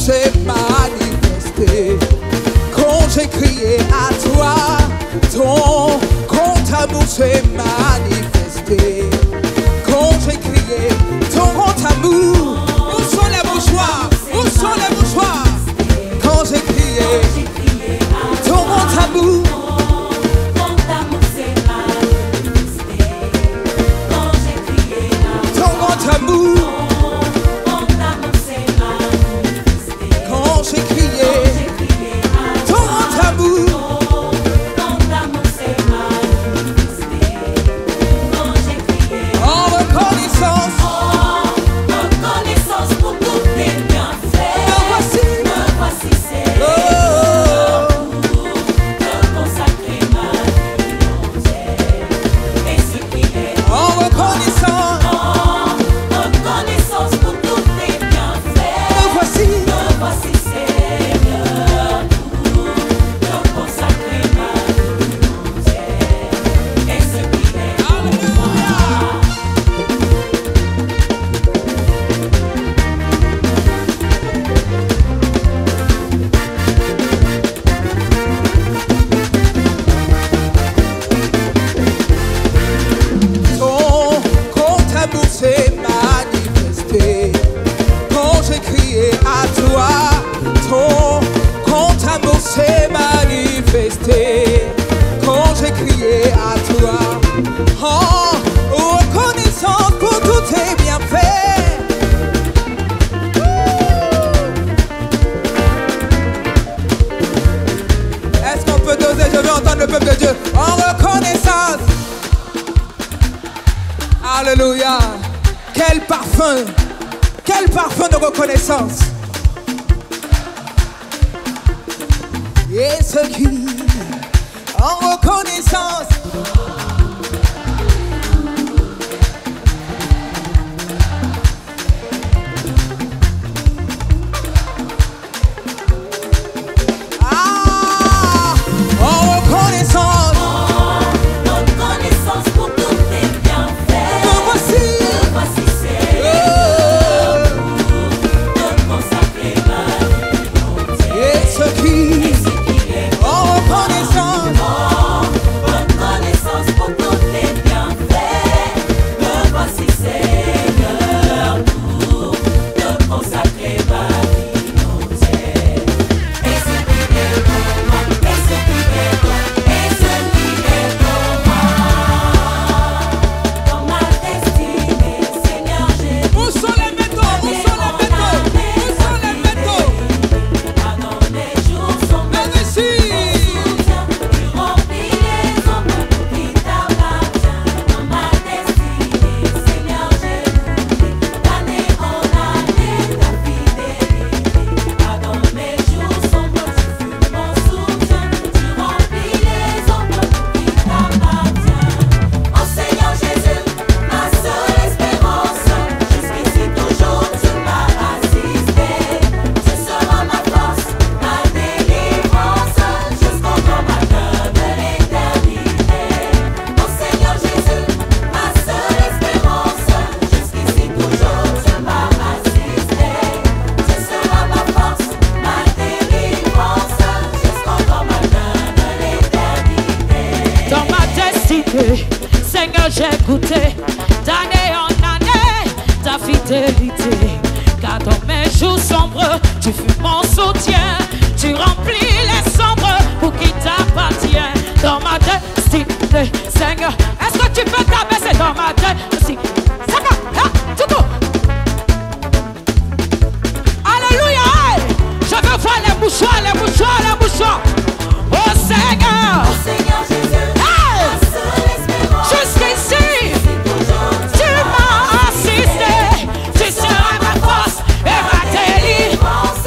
S'est manifesté quand j'ai crié à toi. Ton compte amour s'est manifesté quand j'ai crié. Ton compte amour, où sont les mouchoirs? Où sont les mouchoirs? Quand j'ai crié, ton compte amour. Ton compte amour. S'est manifesté quand j'ai crié à toi. Ton compte amour s'est manifesté quand j'ai crié à toi. Oh, reconnaissance pour tous tes bienfaits. Est-ce qu'on peut doser? Je veux entendre le peuple de Dieu en reconnaissance. Alléluia. Quel parfum de reconnaissance. Et ce qui, en reconnaissance, en reconnaissance. Seigneur, j'ai goûté d'année en année ta fidélité. Car dans mes jours sombres, tu fus mon soutien. Tu remplis les sombres pour qui t'appartient. Dans ma destinée, Seigneur, est-ce que tu peux t'abaisser dans ma destinée? Seigneur, tout. Alléluia. Je veux voir les mouchoirs, les mouchoirs, les mouchoirs. Oh Seigneur. Oh Seigneur Jésus. Jusqu'ici, tu m'as assisté. Tu seras ma force et ma délivrance.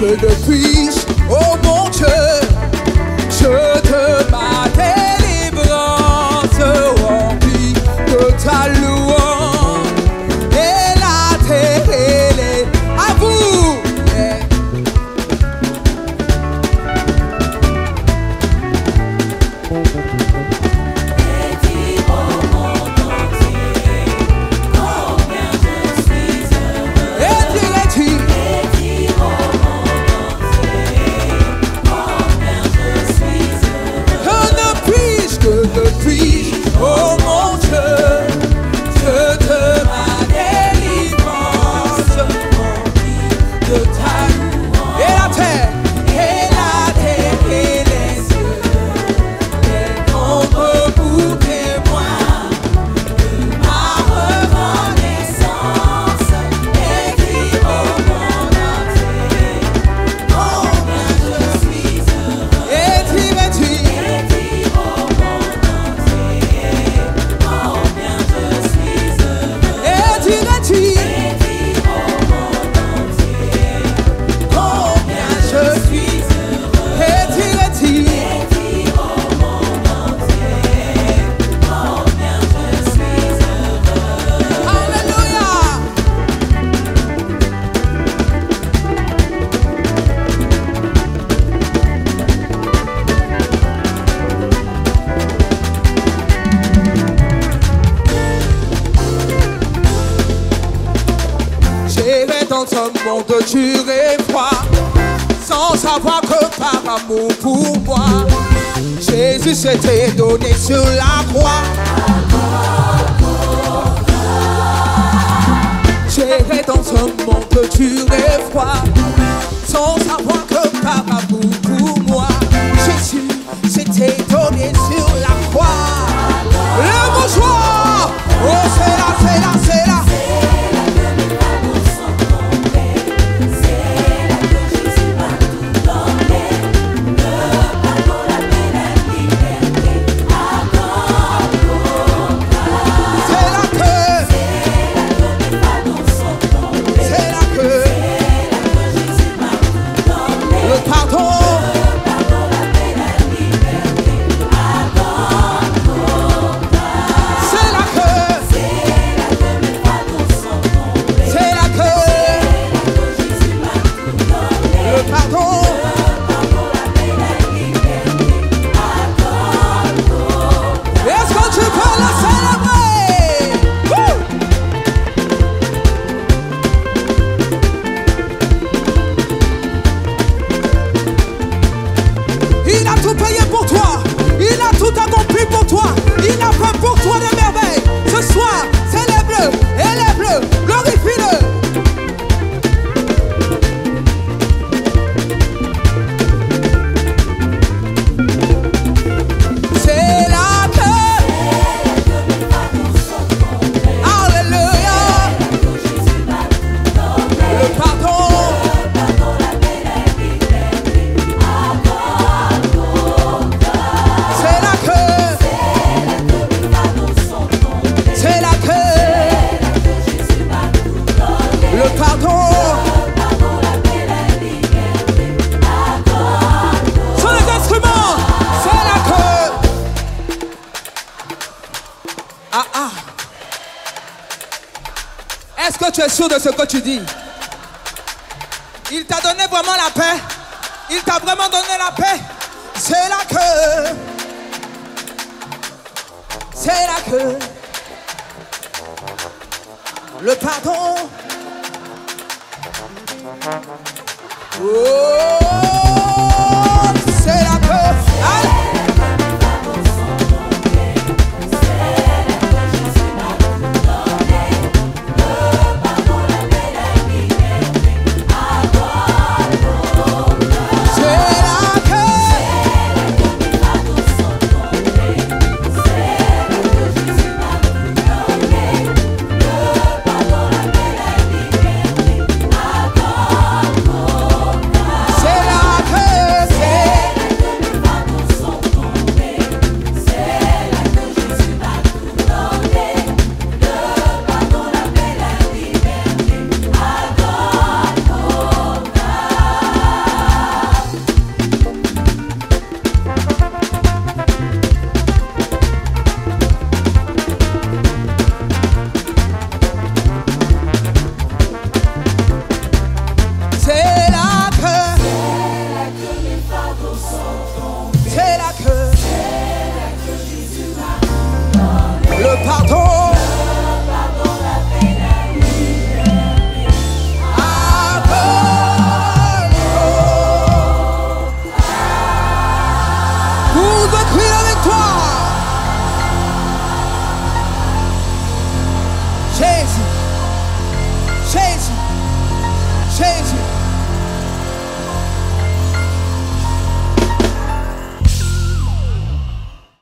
que depuis, oh mon Dieu, je te ma délivrance remplie de ta louange et la télé à vous. Yeah. Et dis au monde entier combien je suis heureux. Et dis au monde entier combien je suis heureux. Que depuis, oh mon Dieu, je te ma délivrance remplie de ta louange. Et la terre et les cieux, les nombres pour témoins de ma reconnaissance. Et dis au monde entier combien je suis heureux. Et dis Et dis au monde entier combien je suis heureux. et dis Et dis au monde entier combien je suis heureux. et dis Et dis au monde entier combien je suis heureux. Alléluia. J'irai dans un monde dur et froid, sans savoir que par amour pour moi, Jésus s'était donné sur la croix. J'irai dans un monde dur et froid, sans savoir que par amour pour moi, Jésus s'était donné sur la croix. Le bonsoir, oh c'est là, c'est là, c'est là. Est-ce que tu es sûr de ce que tu dis? Il t'a donné vraiment la paix? Il t'a vraiment donné la paix? C'est là que... C'est là que... Le pardon... Oh, c'est là que... Allez. C'est pardon. Pour décrire la victoire. Jésus, Jésus, Jésus.